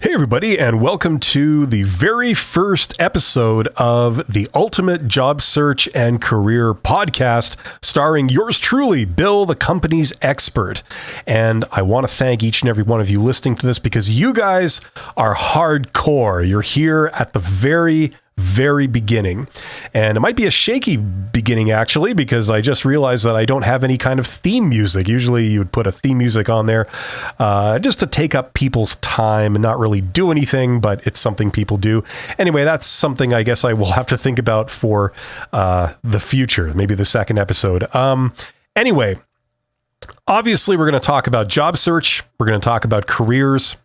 Hey, everybody, and welcome to the very first episode of the Ultimate Job Search and Career Podcast, starring yours truly, Bill, the company's expert. And I want to thank each and every one of you listening to this because you guys are hardcore. You're here at the very beginning. And it might be a shaky beginning, actually, because I just realized that I don't have any kind of theme music. Usually you would put a theme music on there just to take up people's time and not really do anything, but it's something people do. Anyway, that's something I guess I will have to think about for the future, maybe the second episode. Anyway, obviously we're going to talk about job search. We're going to talk about careers.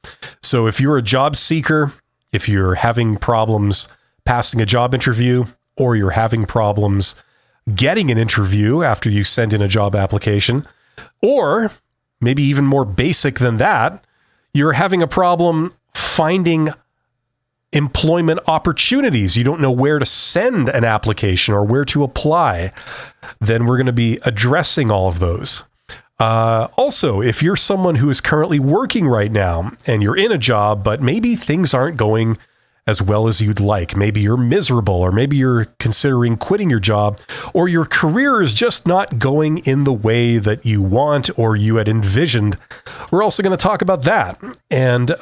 So if you're a job seeker, if you're having problems passing a job interview, or you're having problems getting an interview after you send in a job application, or maybe even more basic than that, you're having a problem finding employment opportunities. You don't know where to send an application or where to apply, then we're going to be addressing all of those. Also, if you're someone who is currently working right now and you're in a job, but maybe things aren't going as well as you'd like. Maybe you're miserable, or maybe you're considering quitting your job, or your career is just not going in the way that you want or you had envisioned. We're also going to talk about that. And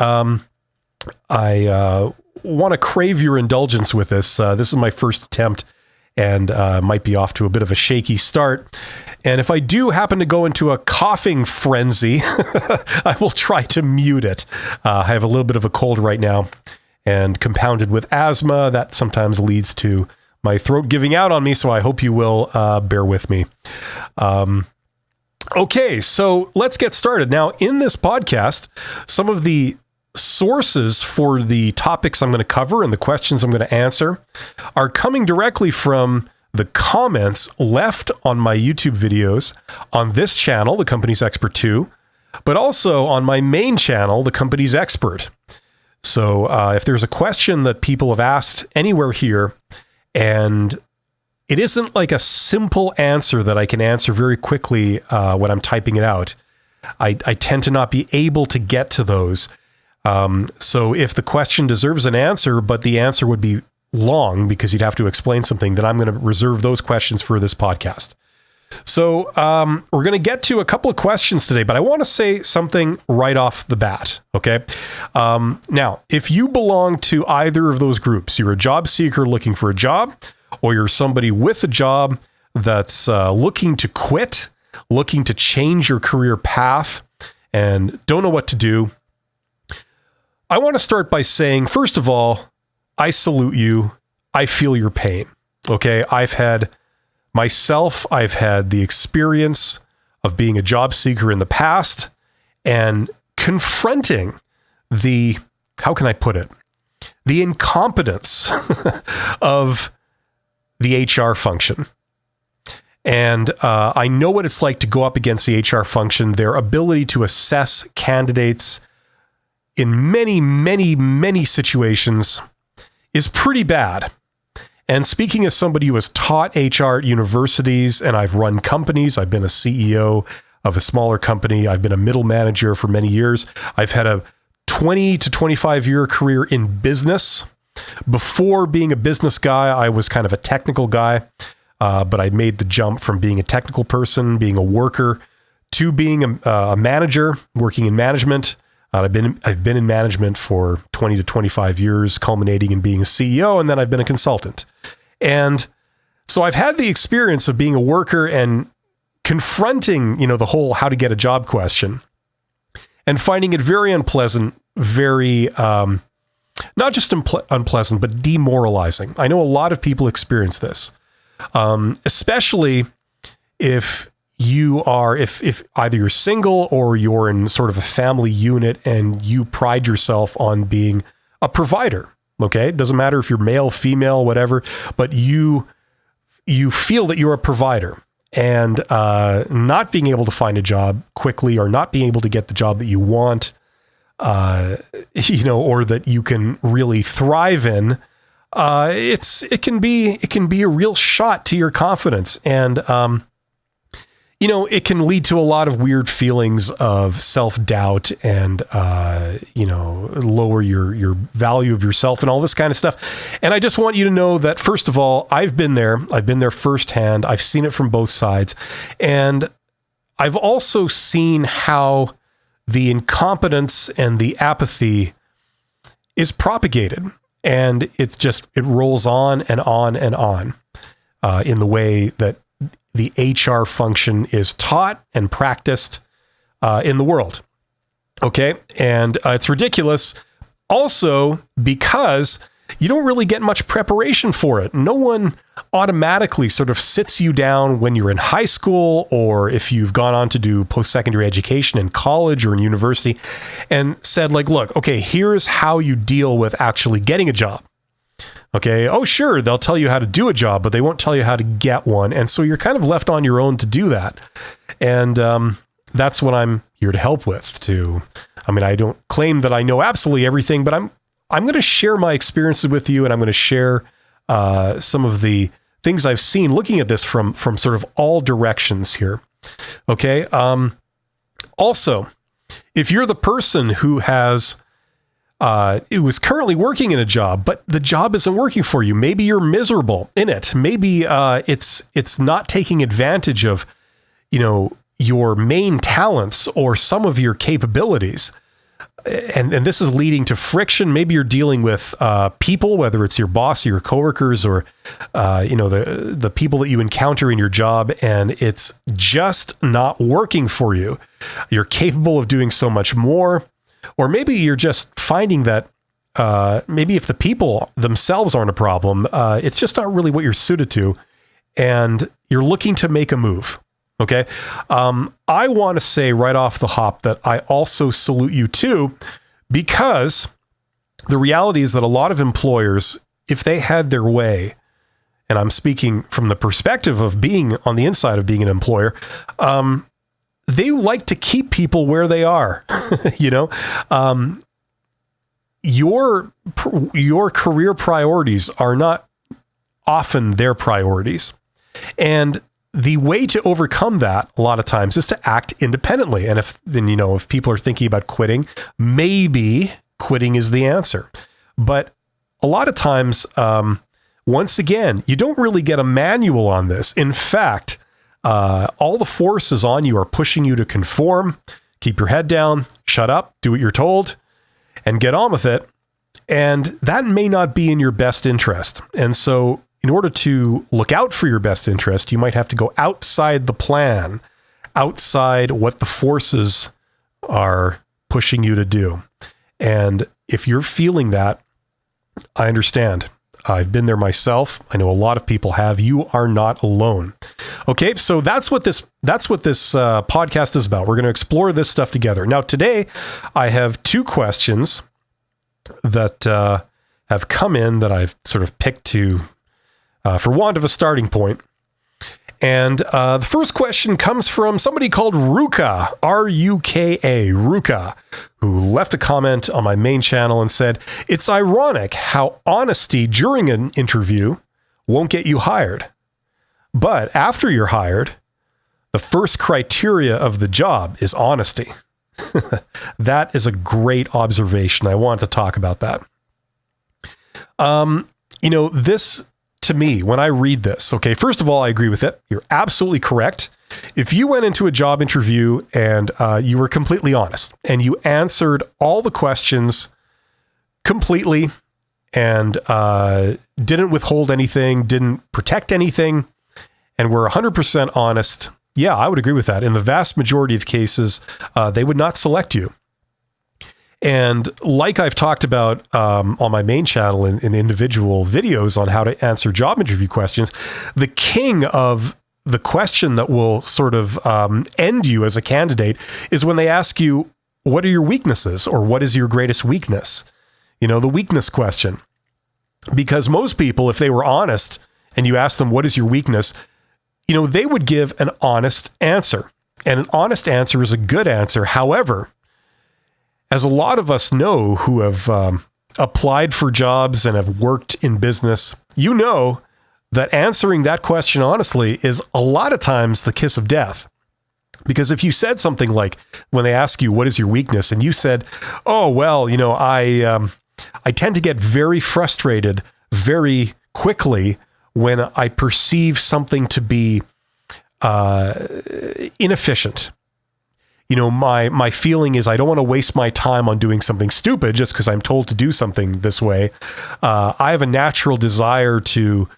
I want to crave your indulgence with this. This is my first attempt and might be off to a bit of a shaky start. And if I do happen to go into a coughing frenzy, I will try to mute it. I have a little bit of a cold right now, and compounded with asthma, that sometimes leads to my throat giving out on me, so I hope you will bear with me. Okay, so let's get started. Now, in this podcast, some of the sources for the topics I'm going to cover and the questions I'm going to answer are coming directly from the comments left on my YouTube videos on this channel, The Company's Expert 2, but also on my main channel, The Company's Expert. So if there's a question that people have asked anywhere here, and it isn't like a simple answer that I can answer very quickly when I'm typing it out, I tend to not be able to get to those. So if the question deserves an answer, but the answer would be long because you'd have to explain something, then I'm going to reserve those questions for this podcast. So we're going to get to a couple of questions today, but I want to say something right off the bat, okay? Now, if you belong to either of those groups, you're a job seeker looking for a job, or you're somebody with a job that's looking to quit, looking to change your career path, and don't know what to do, I want to start by saying, first of all, I salute you. I feel your pain, okay? I've had the experience of being a job seeker in the past and confronting the incompetence of the HR function. And I know what it's like to go up against the HR function. Their ability to assess candidates in many situations is pretty bad. And speaking as somebody who has taught HR at universities, and I've run companies, I've been a CEO of a smaller company, I've been a middle manager for many years, I've had a 20 to 25 year career in business. Before being a business guy, I was kind of a technical guy, but I made the jump from being a technical person, being a worker, to being a manager, working in management. I've been in management for 20 to 25 years, culminating in being a CEO, and then I've been a consultant. And so I've had the experience of being a worker and confronting, the whole how to get a job question, and finding it very unpleasant, very, not just unpleasant, but demoralizing. I know a lot of people experience this, especially if either you're single or you're in sort of a family unit and you pride yourself on being a provider. Okay. It doesn't matter if you're male, female, whatever, but you feel that you're a provider, and not being able to find a job quickly, or not being able to get the job that you want, or that you can really thrive in. It can be a real shot to your confidence. And, it can lead to a lot of weird feelings of self-doubt and, lower your value of yourself and all this kind of stuff. And I just want you to know that, first of all, I've been there firsthand. I've seen it from both sides. And I've also seen how the incompetence and the apathy is propagated. And it rolls on and on and on in the way that the HR function is taught and practiced in the world. Okay. And it's ridiculous also because you don't really get much preparation for it. No one automatically sort of sits you down when you're in high school, or if you've gone on to do post-secondary education in college or in university, and said like, look, okay, here's how you deal with actually getting a job. Okay. Oh, sure. They'll tell you how to do a job, but they won't tell you how to get one. And so you're kind of left on your own to do that. And that's what I'm here to help with. I don't claim that I know absolutely everything, but I'm going to share my experiences with you, and I'm going to share some of the things I've seen looking at this from sort of all directions here. Okay. Also, if you're the person who was currently working in a job, but the job isn't working for you. Maybe you're miserable in it. Maybe it's not taking advantage of, your main talents or some of your capabilities. And this is leading to friction. Maybe you're dealing with people, whether it's your boss or your coworkers or, the people that you encounter in your job, and it's just not working for you. You're capable of doing so much more. Or maybe you're just finding that maybe if the people themselves aren't a problem, it's just not really what you're suited to, and you're looking to make a move. Okay. I want to say right off the hop that I also salute you too, because the reality is that a lot of employers, if they had their way, and I'm speaking from the perspective of being on the inside of being an employer, they like to keep people where they are. Your career priorities are not often their priorities. And the way to overcome that a lot of times is to act independently. And if people are thinking about quitting, maybe quitting is the answer. But a lot of times, once again, you don't really get a manual on this. In fact, all the forces on you are pushing you to conform, keep your head down, shut up, do what you're told, and get on with it. And that may not be in your best interest. And so in order to look out for your best interest, you might have to go outside the plan, outside what the forces are pushing you to do. And if you're feeling that, I understand. I've been there myself. I know a lot of people have. You are not alone. Okay, so that's what this podcast is about. We're going to explore this stuff together. Now, today, I have two questions that have come in that I've sort of picked to, for want of a starting point. And the first question comes from somebody called Ruka, R-U-K-A, Ruka, who left a comment on my main channel and said, "It's ironic how honesty during an interview won't get you hired. But after you're hired, the first criteria of the job is honesty." That is a great observation. I want to talk about that. This, to me, when I read this, okay, first of all, I agree with it. You're absolutely correct. If you went into a job interview and you were completely honest and you answered all the questions completely and didn't withhold anything, didn't protect anything, and were 100% honest, yeah, I would agree with that. In the vast majority of cases, they would not select you. And like I've talked about on my main channel in individual videos on how to answer job interview questions, the king of the question that will sort of end you as a candidate is when they ask you, what are your weaknesses, or what is your greatest weakness? The weakness question. Because most people, if they were honest and you asked them, what is your weakness? They would give an honest answer. And an honest answer is a good answer. However, as a lot of us know who have applied for jobs and have worked in business, you know that answering that question honestly is a lot of times the kiss of death. Because if you said something like, when they ask you, what is your weakness? And you said, oh, well, I tend to get very frustrated very quickly when I perceive something to be inefficient. My feeling is I don't want to waste my time on doing something stupid just because I'm told to do something this way. I have a natural desire to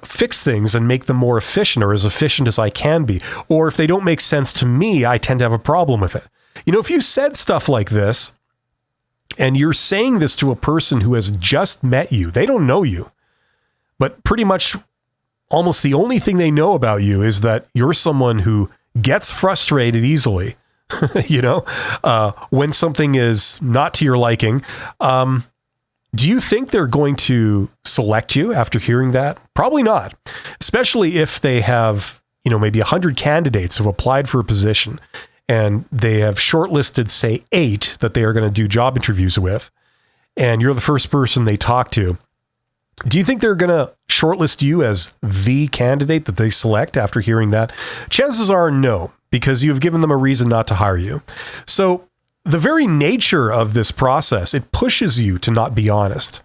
fix things and make them more efficient, or as efficient as I can be. Or if they don't make sense to me, I tend to have a problem with it. If you said stuff like this and you're saying this to a person who has just met you, they don't know you, but pretty much almost the only thing they know about you is that you're someone who gets frustrated easily, when something is not to your liking. Do you think they're going to select you after hearing that? Probably not, especially if they have, maybe 100 candidates who have applied for a position and they have shortlisted, say, 8 that they are going to do job interviews with, and you're the first person they talk to. Do you think they're going to shortlist you as the candidate that they select after hearing that? Chances are no, because you've given them a reason not to hire you. So the very nature of this process, it pushes you to not be honest.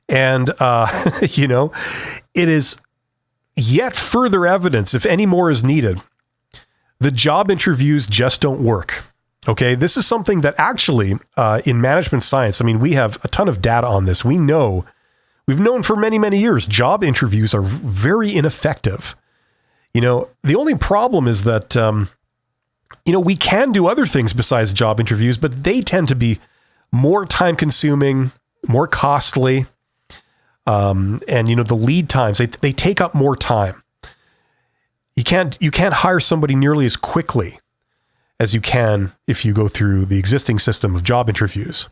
And, it is yet further evidence, if any more is needed, the job interviews just don't work. Okay. This is something that actually, in management science, we have a ton of data on this. We've known for many, many years, job interviews are very ineffective. The only problem is that, we can do other things besides job interviews, but they tend to be more time consuming, more costly. And the lead times, they take up more time. You can't hire somebody nearly as quickly as you can if you go through the existing system of job interviews.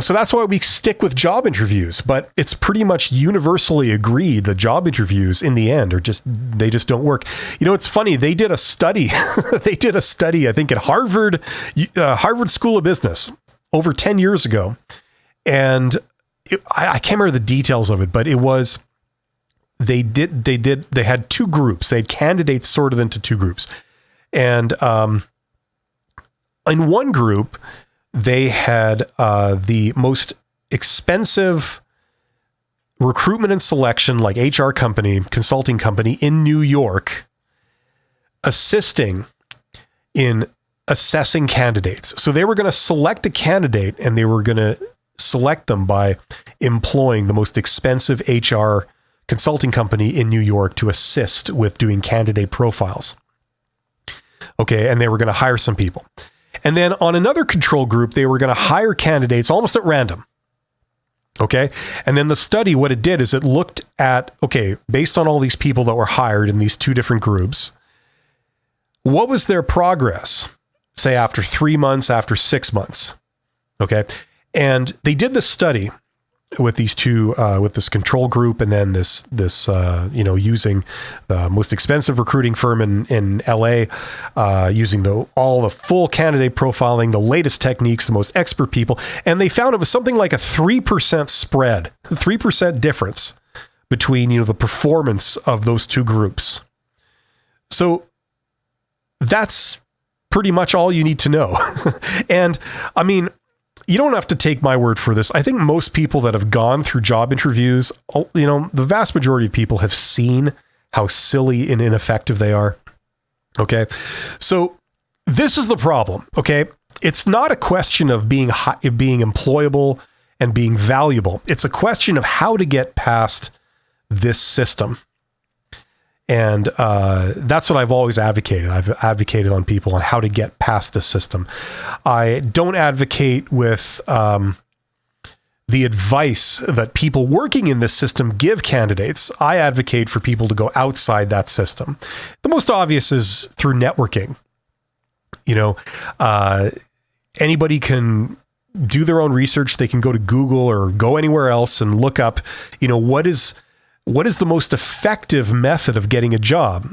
So that's why we stick with job interviews, but it's pretty much universally agreed that job interviews in the end they just don't work. It's funny. They did a study, I think at Harvard School of Business over 10 years ago. And I can't remember the details of it, but it was, they had 2 groups. They had candidates sorted into 2 groups. And, in one group, they had the most expensive recruitment and selection, like HR company, consulting company in New York, assisting in assessing candidates. So they were going to select a candidate and they were going to select them by employing the most expensive HR consulting company in New York to assist with doing candidate profiles. Okay. And they were going to hire some people. And then on another control group, they were going to hire candidates almost at random. Okay. And then the study, what it did is it looked at, okay, based on all these people that were hired in these 2 different groups, what was their progress, say after 3 months, after 6 months? Okay. And they did this study with these 2, with this control group, and then this using the most expensive recruiting firm in LA, using all the full candidate profiling, the latest techniques, the most expert people. And they found it was something like a 3% spread, 3% difference between, the performance of those 2 groups. So that's pretty much all you need to know. And you don't have to take my word for this. I think most people that have gone through job interviews, the vast majority of people have seen how silly and ineffective they are. Okay. So this is the problem. Okay. It's not a question of being employable and being valuable. It's a question of how to get past this system. And that's what I've always advocated. I've advocated on people on how to get past the system. I don't advocate with the advice that people working in this system give candidates. I advocate for people to go outside that system. The most obvious is through networking. Anybody can do their own research. They can go to Google or go anywhere else and look up, what is the most effective method of getting a job?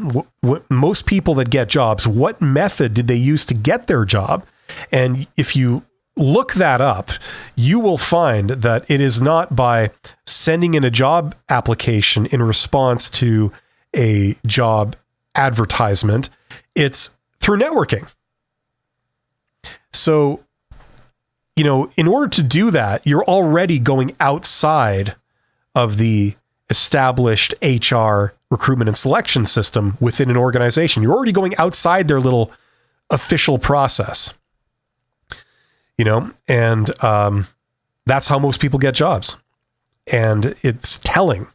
Most people that get jobs, what method did they use to get their job? And if you look that up, you will find that it is not by sending in a job application in response to a job advertisement. It's through networking. So, in order to do that, you're already going outside of the established HR recruitment and selection system within an organization. You're already going outside their little official process, and that's how most people get jobs. And it's telling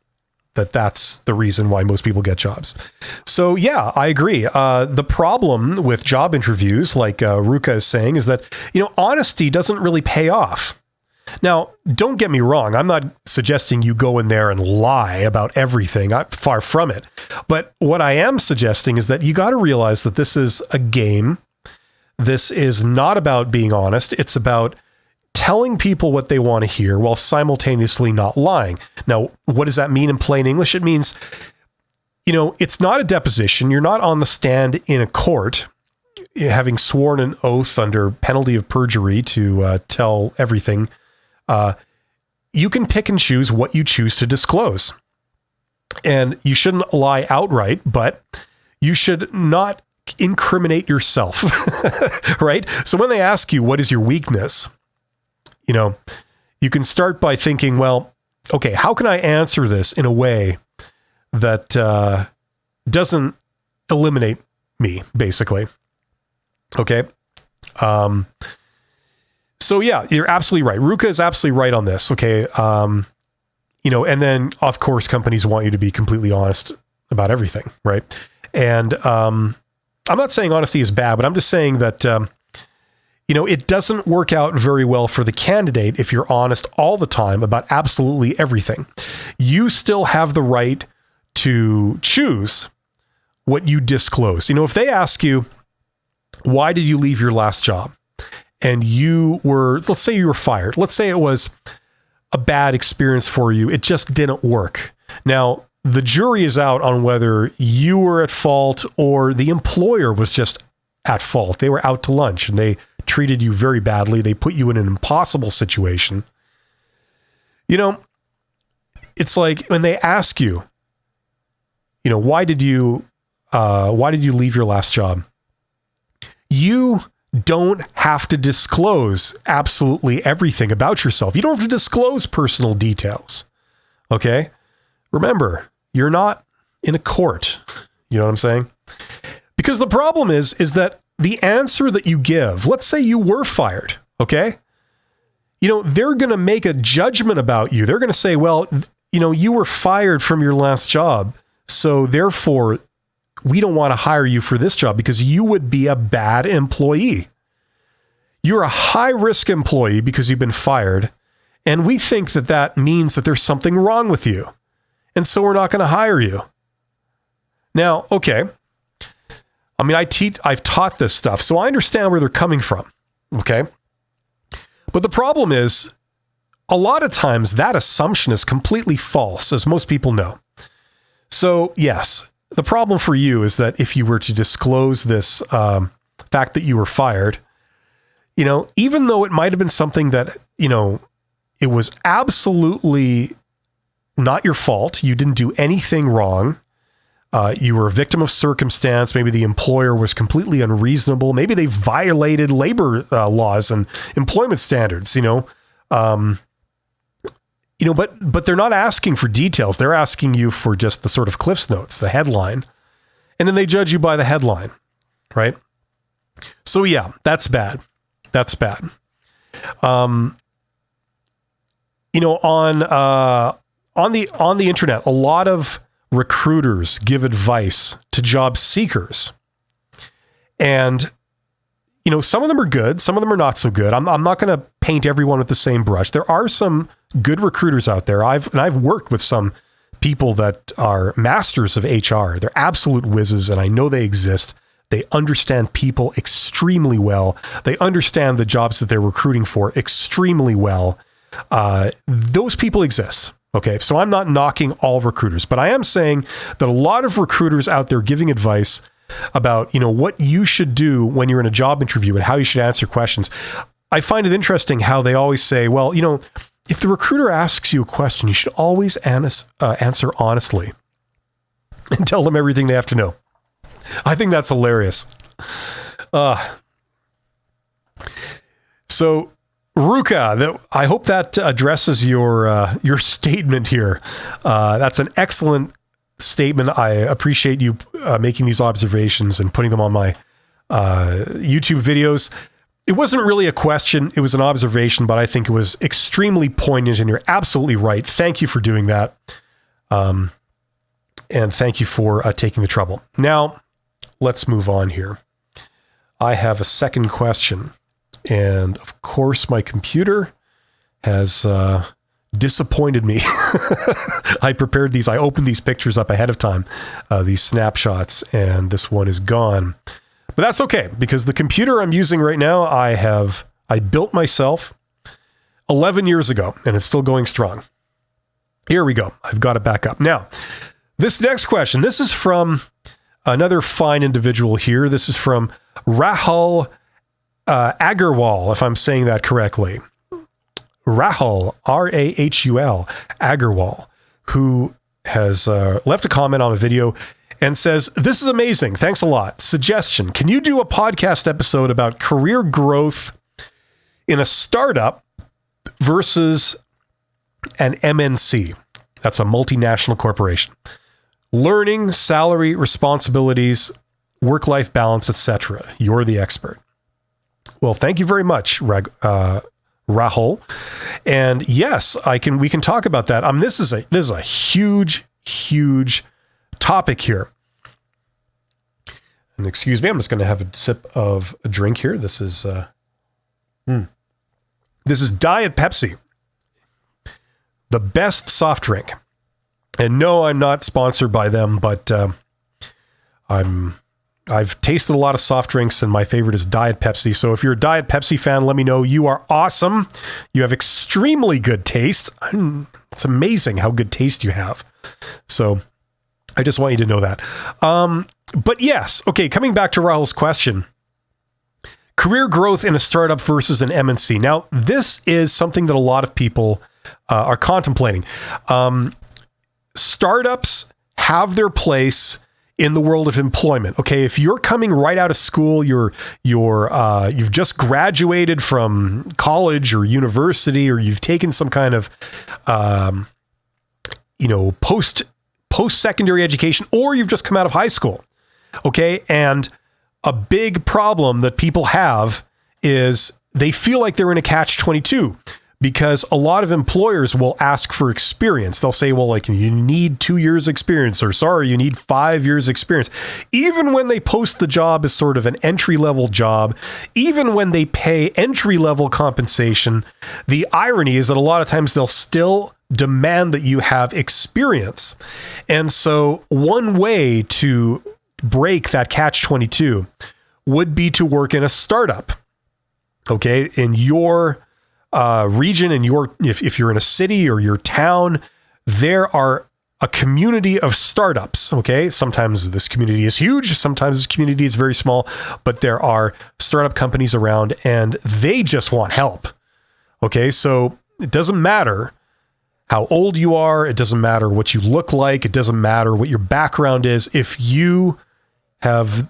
that that's the reason why most people get jobs. So yeah, I agree. The problem with job interviews, like Ruka is saying, is that, honesty doesn't really pay off. Now, don't get me wrong. I'm not suggesting you go in there and lie about everything. I'm far from it. But what I am suggesting is that you got to realize that this is a game. This is not about being honest. It's about telling people what they want to hear while simultaneously not lying. Now, what does that mean in plain English? It means, it's not a deposition. You're not on the stand in a court, having sworn an oath under penalty of perjury to tell everything. You can pick and choose what you choose to disclose. And you shouldn't lie outright, but you should not incriminate yourself, right? So when they ask you, what is your weakness? You can start by thinking, well, okay, how can I answer this in a way that doesn't eliminate me, basically? Okay. So yeah, you're absolutely right. Ruka is absolutely right on this. Okay. And then of course, companies want you to be completely honest about everything. Right. And I'm not saying honesty is bad, but I'm just saying that, it doesn't work out very well for the candidate if you're honest all the time about absolutely everything. You still have the right to choose what you disclose. If they ask you, why did you leave your last job? And let's say you were fired. Let's say it was a bad experience for you. It just didn't work. Now, the jury is out on whether you were at fault or the employer was just at fault. They were out to lunch and they treated you very badly. They put you in an impossible situation. It's like when they ask you, why did you leave your last job? You don't have to disclose absolutely everything about yourself. You don't have to disclose personal details. Okay? Remember, you're not in a court. You know what I'm saying? Because the problem is that the answer that you give, let's say you were fired, okay? They're going to make a judgment about you. They're going to say, well, you were fired from your last job, so therefore we don't want to hire you for this job because you would be a bad employee. You're a high-risk employee because you've been fired, and we think that means that there's something wrong with you, and so we're not going to hire you. Now, okay, I've taught this stuff, so I understand where they're coming from, okay? But the problem is, a lot of times that assumption is completely false, as most people know. So, yes, the problem for you is that if you were to disclose this fact that you were fired, even though it might have been something that, it was absolutely not your fault, you didn't do anything wrong, you were a victim of circumstance. Maybe the employer was completely unreasonable. Maybe they violated labor laws and employment standards, but they're not asking for details. They're asking you for just the sort of Cliff's Notes, the headline, and then they judge you by the headline, right? So yeah, that's bad. That's bad. On the internet, a lot of recruiters give advice to job seekers. And, some of them are good. Some of them are not so good. I'm not going to paint everyone with the same brush. There are some good recruiters out there. I've worked with some people that are masters of HR. They're absolute whizzes, and I know they exist. They understand people extremely well. They understand the jobs that they're recruiting for extremely well. Those people exist. Okay, so I'm not knocking all recruiters, but I am saying that a lot of recruiters out there giving advice about, what you should do when you're in a job interview and how you should answer questions. I find it interesting how they always say, well, if the recruiter asks you a question, you should always answer honestly and tell them everything they have to know. I think that's hilarious. So Ruka, I hope that addresses your statement here. That's an excellent statement. I appreciate you making these observations and putting them on my YouTube videos. It wasn't really a question. It was an observation, but I think it was extremely poignant, and you're absolutely right. Thank you for doing that. And thank you for taking the trouble. Now, let's move on here. I have a second question. And of course, my computer has disappointed me. I prepared these. I opened these pictures up ahead of time, these snapshots, and this one is gone. But that's okay, because the computer I'm using right now, I built myself 11 years ago, and it's still going strong. Here we go. I've got it back up. Now, this next question, this is from another fine individual here. This is from Rahul Agarwal, if I'm saying that correctly. Rahul, R-A-H-U-L, Agarwal, who has left a comment on a video and says, "This is amazing. Thanks a lot. Suggestion, can you do a podcast episode about career growth in a startup versus an MNC?" That's a multinational corporation. Learning, salary, responsibilities, work-life balance, etc. You're the expert. Well, thank you very much, Rahul. And yes, we can talk about that. This is a huge topic here. And excuse me, I'm just going to have a sip of a drink here. This is Diet Pepsi, the best soft drink. And no, I'm not sponsored by them, but I've tasted a lot of soft drinks, and my favorite is Diet Pepsi. So if you're a Diet Pepsi fan, let me know. You are awesome. You have extremely good taste. It's amazing how good taste you have. So I just want you to know that. But yes, okay, coming back to Rahul's question. Career growth in a startup versus an MNC. Now, this is something that a lot of people are contemplating. Startups have their place in the world of employment. Okay, if you're coming right out of school, you've just graduated from college or university, or you've taken some kind of post-secondary education, or you've just come out of high school. Okay, and a big problem that people have is they feel like they're in a catch-22. Because a lot of employers will ask for experience. They'll say, well, like, you need 2 years experience, or sorry, you need 5 years experience. Even when they post the job as sort of an entry-level job, even when they pay entry-level compensation, the irony is that a lot of times they'll still demand that you have experience. And so one way to break that catch-22 would be to work in a startup. Okay, in your region, and if you're in a city or your town, there are a community of startups. Okay, sometimes this community is huge, sometimes this community is very small, but there are startup companies around, and they just want help. Okay, so it doesn't matter how old you are, it doesn't matter what you look like, it doesn't matter what your background is. If you have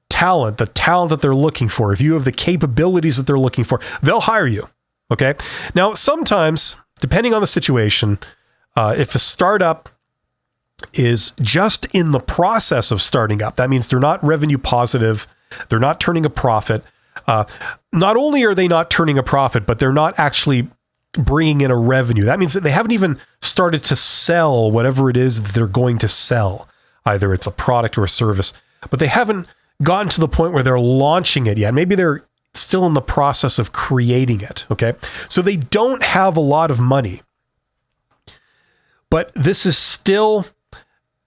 talent, the talent that they're looking for, if you have the capabilities that they're looking for, they'll hire you. Okay. Now, sometimes, depending on the situation, if a startup is just in the process of starting up, that means they're not revenue positive, they're not turning a profit. Not only are they not turning a profit, but they're not actually bringing in a revenue. That means that they haven't even started to sell whatever it is that they're going to sell. Either it's a product or a service, but they haven't gotten to the point where they're launching it yet. Maybe they're still in the process of creating it. Okay. So they don't have a lot of money, but this is still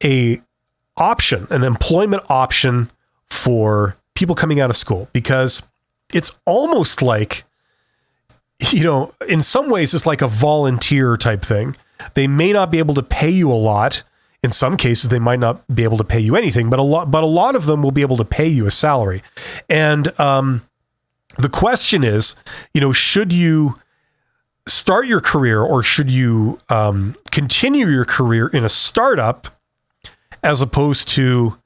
an employment option for people coming out of school, because it's almost like, in some ways it's like a volunteer type thing. They may not be able to pay you a lot. In some cases, they might not be able to pay you anything, but a lot of them will be able to pay you a salary. And, the question is, should you start your career, or should you continue your career in a startup as opposed to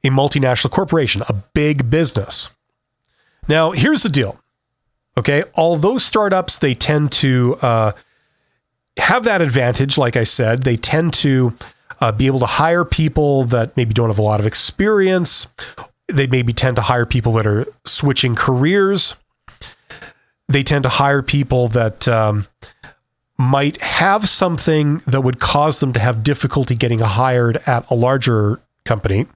a multinational corporation, a big business. Now, here's the deal. Okay. Although startups, they tend to have that advantage. Like I said, they tend to be able to hire people that maybe don't have a lot of experience. They maybe tend to hire people that are switching careers. They tend to hire people that might have something that would cause them to have difficulty getting hired at a larger company.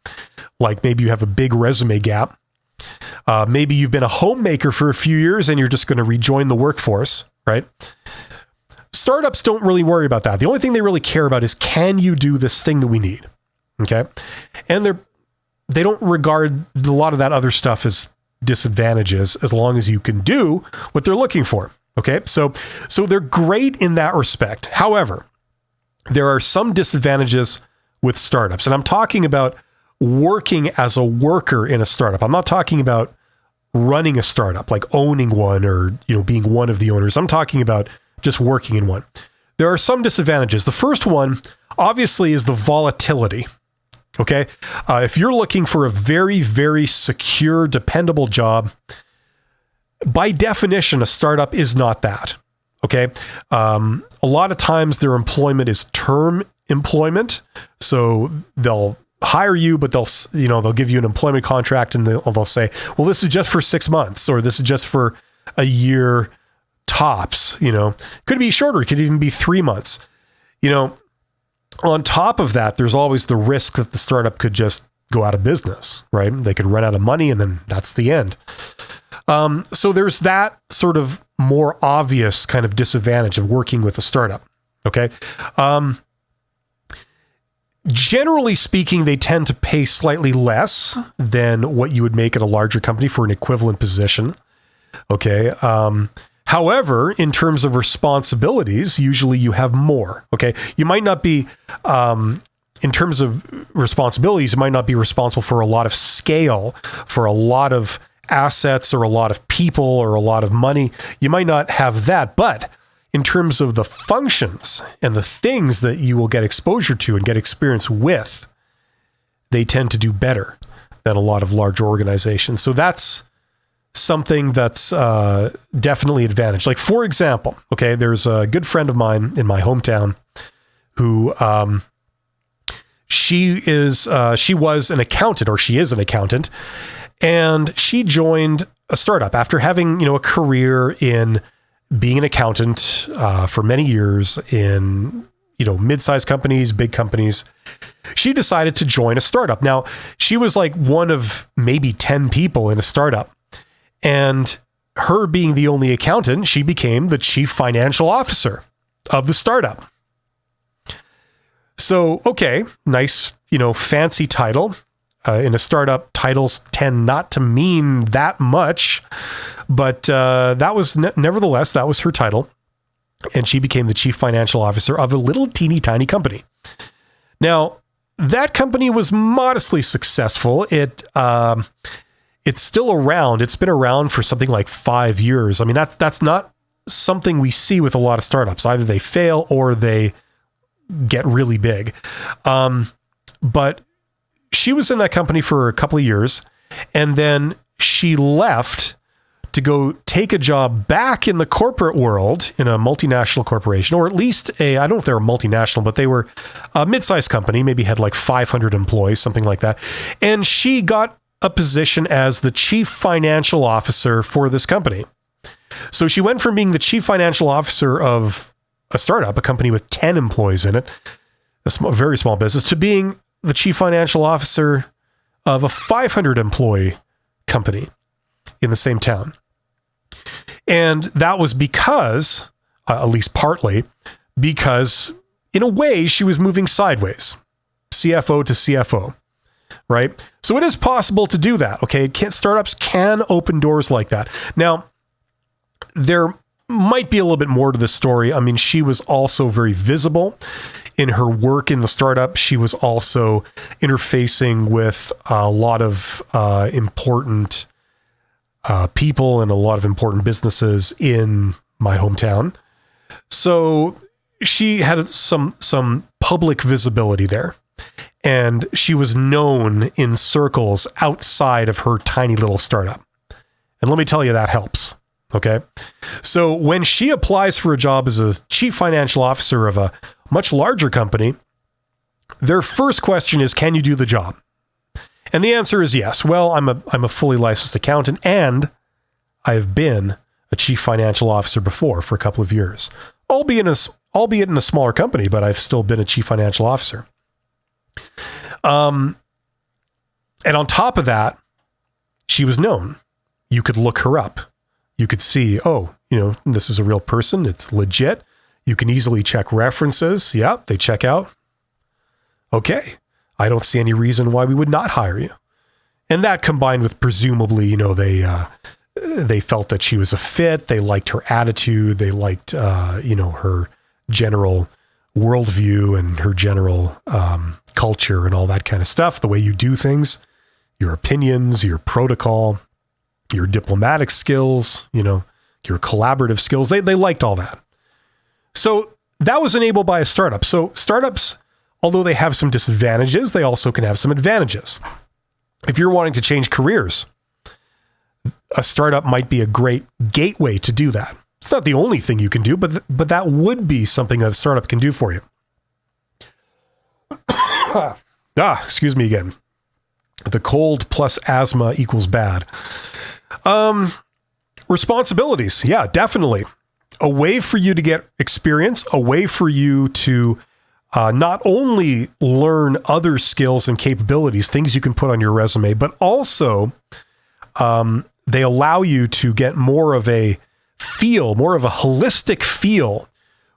Like maybe you have a big resume gap. Maybe you've been a homemaker for a few years and you're just going to rejoin the workforce, right? Startups don't really worry about that. The only thing they really care about is, can you do this thing that we need? Okay. And they don't regard a lot of that other stuff as disadvantages as long as you can do what they're looking for. Okay. So they're great in that respect. However, there are some disadvantages with startups, and I'm talking about working as a worker in a startup. I'm not talking about running a startup, like owning one or, being one of the owners. I'm talking about just working in one. There are some disadvantages. The first one, obviously, is the volatility. Okay. If you're looking for a very, very secure, dependable job, by definition, a startup is not that. Okay. A lot of times their employment is term employment. So they'll hire you, but they'll give you an employment contract and they'll say, well, this is just for 6 months, or this is just for a year tops. Could be shorter. It could even be 3 months. On top of that, there's always the risk that the startup could just go out of business, right? They could run out of money and then that's the end. So there's that sort of more obvious kind of disadvantage of working with a startup. Okay. Generally speaking, they tend to pay slightly less than what you would make at a larger company for an equivalent position. Okay. However, in terms of responsibilities, usually you have more. Okay. You might not be, in terms of responsibilities, you might not be responsible for a lot of scale, for a lot of assets or a lot of people or a lot of money. You might not have that, but in terms of the functions and the things that you will get exposure to and get experience with, they tend to do better than a lot of large organizations. So that's something that's definitely advantage. Like, for example, okay, there's a good friend of mine in my hometown who she was an accountant, or she is an accountant, and she joined a startup after having, a career in being an accountant for many years in, mid-sized companies, big companies. She decided to join a startup. Now, she was like one of maybe 10 people in a startup. And her being the only accountant, she became the chief financial officer of the startup. So, okay, nice, fancy title. In a startup, titles tend not to mean that much, but that was nevertheless, that was her title. And she became the chief financial officer of a little teeny tiny company. Now, that company was modestly successful. It's still around. It's been around for something like 5 years. I mean, that's not something we see with a lot of startups. Either they fail or they get really big. But she was in that company for a couple of years, and then she left to go take a job back in the corporate world in a multinational corporation, or at least I don't know if they were multinational, but they were a mid-sized company, maybe had like 500 employees, something like that. And she got a position as the chief financial officer for this company. So she went from being the chief financial officer of a startup, a company with 10 employees in it, very small business, to being the chief financial officer of a 500 employee company in the same town. And that was because, at least partly, because in a way she was moving sideways, CFO to CFO, right? So it is possible to do that. Okay. Startups can open doors like that. Now, there might be a little bit more to the story. I mean, she was also very visible in her work in the startup. She was also interfacing with a lot of important people and a lot of important businesses in my hometown. So she had some public visibility there. And she was known in circles outside of her tiny little startup. And let me tell you, that helps. Okay. So when she applies for a job as a chief financial officer of a much larger company, their first question is, can you do the job? And the answer is yes. Well, I'm a fully licensed accountant, and I've been a chief financial officer before for a couple of years, albeit in a smaller company, but I've still been a chief financial officer. And on top of that, she was known. You could look her up. You could see, oh, this is a real person. It's legit. You can easily check references. Yeah, they check out. Okay. I don't see any reason why we would not hire you. And that combined with presumably, they felt that she was a fit. They liked her attitude. They liked, her general worldview and her general culture and all that kind of stuff. The way you do things, your opinions, your protocol, your diplomatic skills, your collaborative skills. They liked all that. So that was enabled by a startup. So startups, although they have some disadvantages, they also can have some advantages. If you're wanting to change careers, a startup might be a great gateway to do that. It's not the only thing you can do, but that would be something that a startup can do for you. Excuse me again. The cold plus asthma equals bad. Responsibilities. Yeah, definitely. A way for you to get experience, a way for you to not only learn other skills and capabilities, things you can put on your resume, but also they allow you to get more of a holistic feel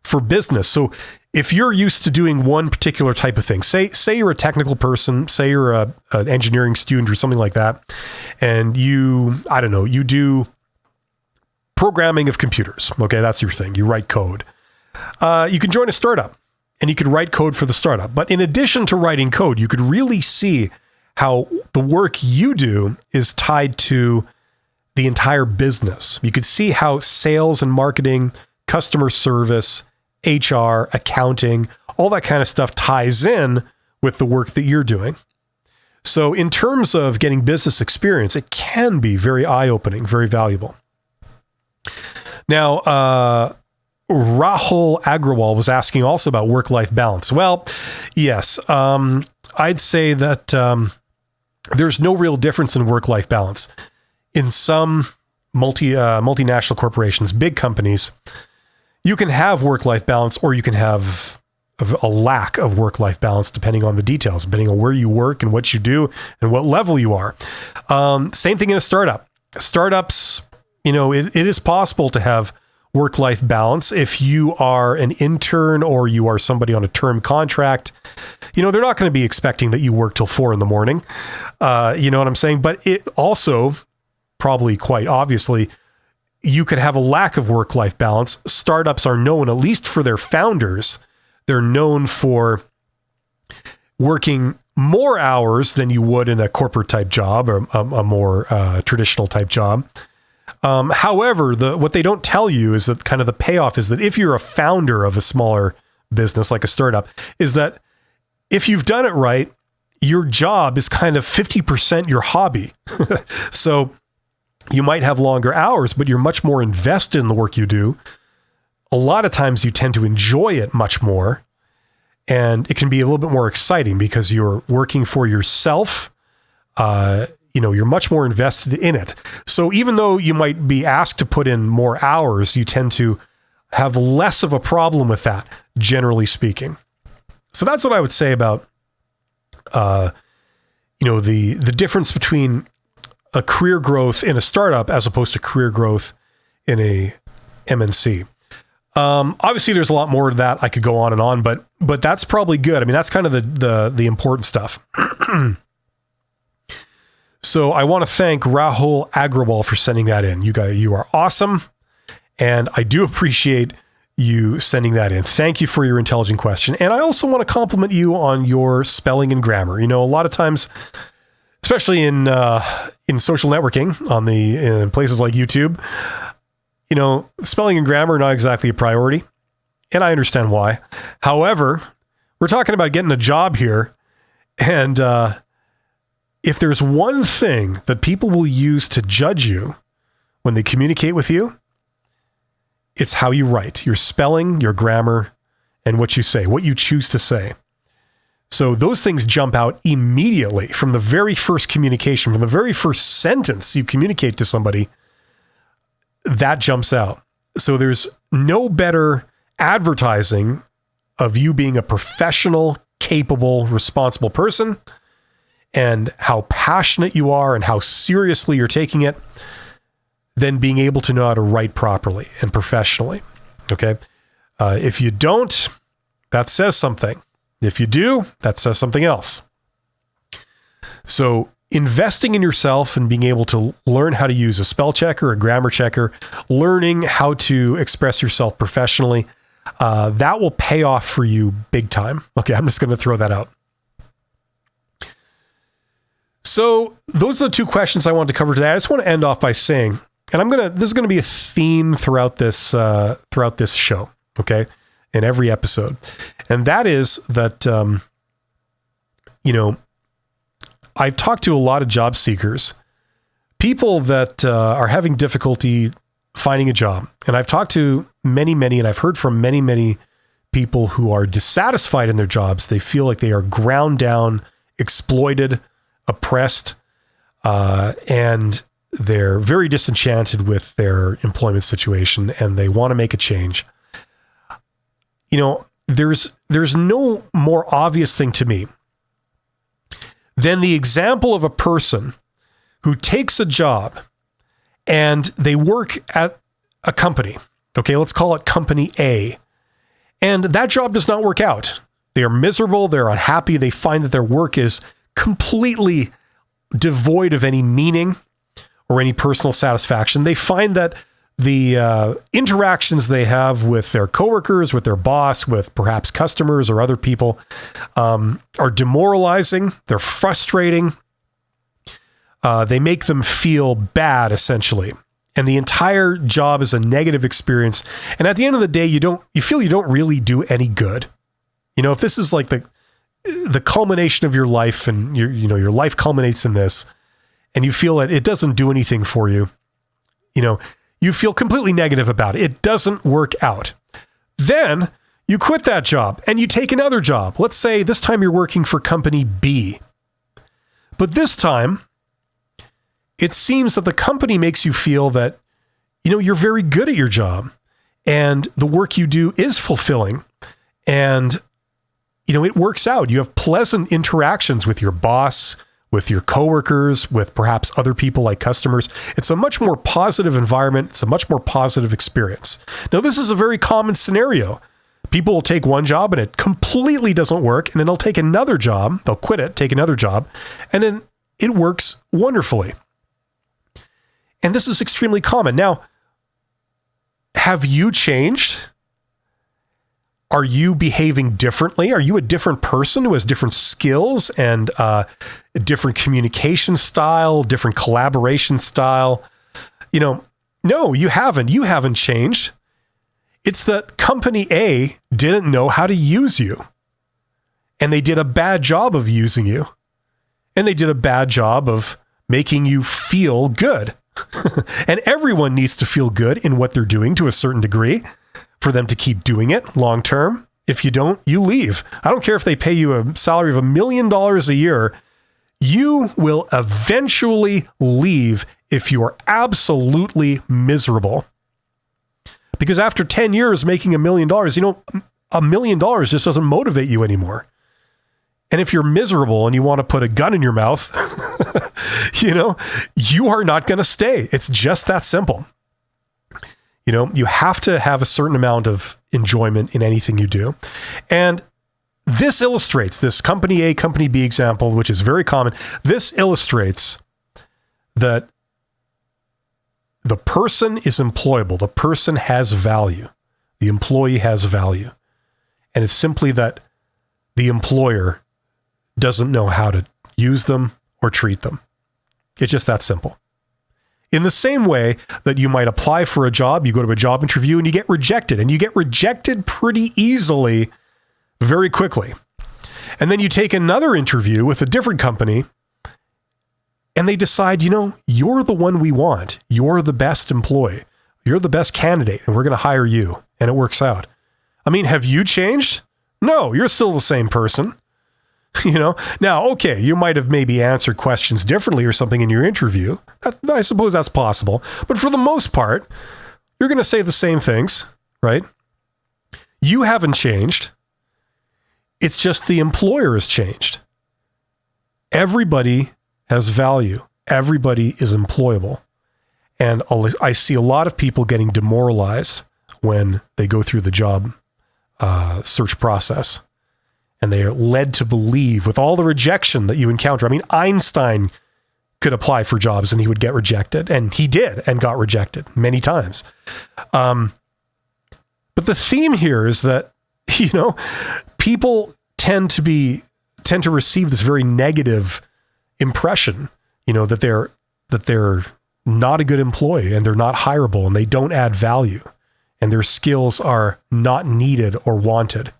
for business. So if you're used to doing one particular type of thing, say you're a technical person, say you're an engineering student or something like that, and you do programming of computers. Okay, that's your thing. You write code. You can join a startup and you can write code for the startup. But in addition to writing code, you could really see how the work you do is tied to the entire business. You could see how sales and marketing, customer service, HR, accounting, all that kind of stuff ties in with the work that you're doing. So in terms of getting business experience, it can be very eye-opening, very valuable. Now, Rahul Agrawal was asking also about work-life balance. Well, yes, I'd say that there's no real difference in work-life balance. In some multinational corporations, big companies, you can have work-life balance, or you can have a lack of work-life balance, depending on the details, depending on where you work and what you do and what level you are. Same thing in a startup. Startups, it is possible to have work-life balance if you are an intern or you are somebody on a term contract. They're not going to be expecting that you work till 4 a.m. You know what I'm saying? But it also, probably quite obviously, you could have a lack of work-life balance. Startups are known, at least for their founders, they're known for working more hours than you would in a corporate type job or a more traditional type job. However, what they don't tell you is that kind of the payoff is that if you're a founder of a smaller business like a startup, is that if you've done it right, your job is kind of 50% your hobby. So you might have longer hours, but you're much more invested in the work you do. A lot of times you tend to enjoy it much more, and it can be a little bit more exciting because you're working for yourself. You're much more invested in it. So even though you might be asked to put in more hours, you tend to have less of a problem with that, generally speaking. So that's what I would say about, the difference between a career growth in a startup as opposed to career growth in a MNC. Obviously there's a lot more to that. I could go on and on, but that's probably good. I mean, that's kind of the important stuff. So I want to thank Rahul Agrawal for sending that in. You are awesome. And I do appreciate you sending that in. Thank you for your intelligent question. And I also want to compliment you on your spelling and grammar. A lot of times, especially in social networking in places like YouTube, spelling and grammar are not exactly a priority. And I understand why. However, we're talking about getting a job here. And if there's one thing that people will use to judge you when they communicate with you, it's how you write, your spelling, your grammar, and what you say, what you choose to say. So those things jump out immediately from the very first communication, from the very first sentence you communicate to somebody, that jumps out. So there's no better advertising of you being a professional, capable, responsible person and how passionate you are and how seriously you're taking it than being able to know how to write properly and professionally. Okay. If you don't, that says something. If you do, that says something else. So investing in yourself and being able to learn how to use a spell checker, a grammar checker, learning how to express yourself professionally, that will pay off for you big time. Okay, I'm just going to throw that out. So those are the two questions I wanted to cover today. I just want to end off by saying, and this is going to be a theme throughout this show, okay, in every episode. And that is that, I've talked to a lot of job seekers, people that are having difficulty finding a job. And I've talked to many, and I've heard from many people who are dissatisfied in their jobs. They feel like they are ground down, exploited, oppressed, and they're very disenchanted with their employment situation and they want to make a change. There's no more obvious thing to me than the example of a person who takes a job and they work at a company. Okay, let's call it company A. And that job does not work out. They are miserable. They're unhappy. They find that their work is completely devoid of any meaning or any personal satisfaction. They find that the interactions they have with their coworkers, with their boss, with perhaps customers or other people are demoralizing. They're frustrating. They make them feel bad, essentially. And the entire job is a negative experience. And at the end of the day, you feel you don't really do any good. If this is like the culmination of your life and your life culminates in this, and you feel that it doesn't do anything for you, you feel completely negative about it. It doesn't work out. Then you quit that job and you take another job. Let's say this time you're working for company B. But this time, it seems that the company makes you feel that, you're very good at your job and the work you do is fulfilling and, it works out. You have pleasant interactions with your boss, with your coworkers, with perhaps other people like customers. It's a much more positive environment. It's a much more positive experience. Now, this is a very common scenario. People will take one job and it completely doesn't work. And then they'll take another job. They'll quit it, take another job. And then it works wonderfully. And this is extremely common. Now, have you changed? Are you behaving differently? Are you a different person who has different skills and a different communication style, different collaboration style? No, you haven't. You haven't changed. It's that company A didn't know how to use you. And they did a bad job of using you. And they did a bad job of making you feel good. And everyone needs to feel good in what they're doing to a certain degree for them to keep doing it long term. If you don't, you leave. I don't care if they pay you a salary of $1 million a year. You will eventually leave if you are absolutely miserable. Because after 10 years making $1 million, $1 million just doesn't motivate you anymore. And if you're miserable and you want to put a gun in your mouth, you are not going to stay. It's just that simple. You have to have a certain amount of enjoyment in anything you do. And this illustrates this company A, company B example, which is very common. This illustrates that the person is employable. The person has value. The employee has value. And it's simply that the employer doesn't know how to use them or treat them. It's just that simple. In the same way that you might apply for a job, you go to a job interview and you get rejected pretty easily, very quickly. And then you take another interview with a different company and they decide, you're the one we want. You're the best employee. You're the best candidate and we're going to hire you. And it works out. I mean, have you changed? No, you're still the same person. Now, okay, you might have maybe answered questions differently or something in your interview. I suppose that's possible. But for the most part, you're going to say the same things, right? You haven't changed. It's just the employer has changed. Everybody has value. Everybody is employable. And I see a lot of people getting demoralized when they go through the job search process. And they are led to believe with all the rejection that you encounter. I mean, Einstein could apply for jobs and he would get rejected. And he did and got rejected many times. But the theme here is that, people tend to receive this very negative impression, that they're not a good employee and they're not hireable and they don't add value and their skills are not needed or wanted.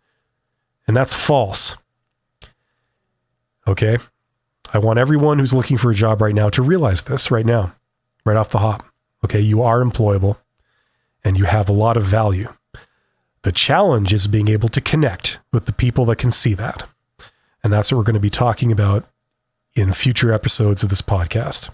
And that's false. Okay. I want everyone who's looking for a job right now to realize this right now, right off the hop. Okay. You are employable and you have a lot of value. The challenge is being able to connect with the people that can see that. And that's what we're going to be talking about in future episodes of this podcast.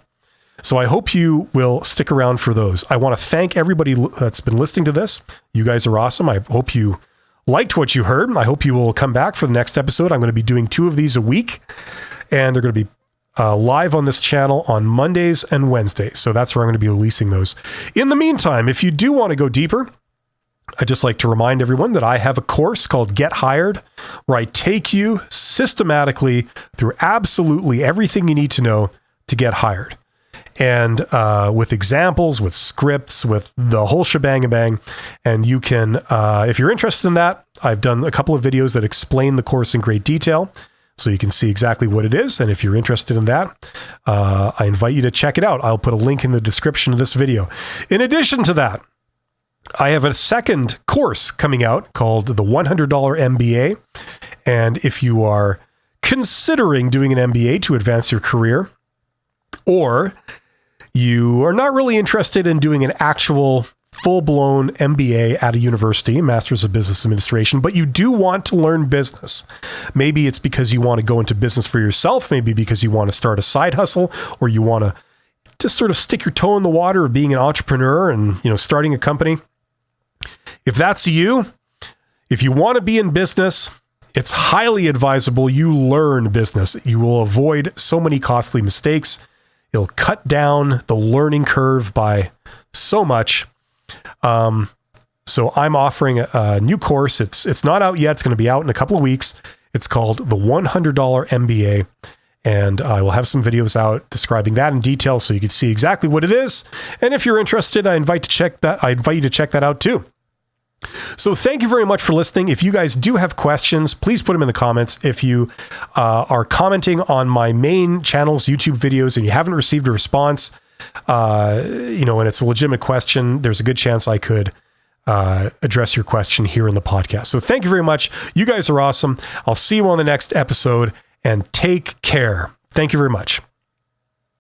So I hope you will stick around for those. I want to thank everybody that's been listening to this. You guys are awesome. I hope you liked what you heard. I hope you will come back for the next episode. I'm going to be doing 2 of these a week, and they're going to be live on this channel on Mondays and Wednesdays. So that's where I'm going to be releasing those. In the meantime, if you do want to go deeper, I'd just like to remind everyone that I have a course called Get Hired, where I take you systematically through absolutely everything you need to know to get hired. And with examples, with scripts, with the whole shebang and bang. And you can, if you're interested in that, I've done a couple of videos that explain the course in great detail, so you can see exactly what it is. And if you're interested in that, I invite you to check it out. I'll put a link in the description of this video. In addition to that, I have a second course coming out called the $100 MBA. And if you are considering doing an MBA to advance your career, or you are not really interested in doing an actual full-blown MBA at a university, Master's of Business Administration, but you do want to learn business. Maybe it's because you want to go into business for yourself, maybe because you want to start a side hustle, or you want to just sort of stick your toe in the water of being an entrepreneur and, starting a company. If that's you, if you want to be in business, it's highly advisable you learn business. You will avoid so many costly mistakes. It'll cut down the learning curve by so much. So I'm offering a new course. It's not out yet. It's going to be out in a couple of weeks. It's called the $100 MBA. And I will have some videos out describing that in detail so you can see exactly what it is. And if you're interested, I invite you to check that out too. So thank you very much for listening. If you guys do have questions, please put them in the comments. If you are commenting on my main channel's YouTube videos and you haven't received a response, and it's a legitimate question, there's a good chance I could address your question here in the podcast. So thank you very much. You guys are awesome. I'll see you on the next episode, and take care. Thank you very much.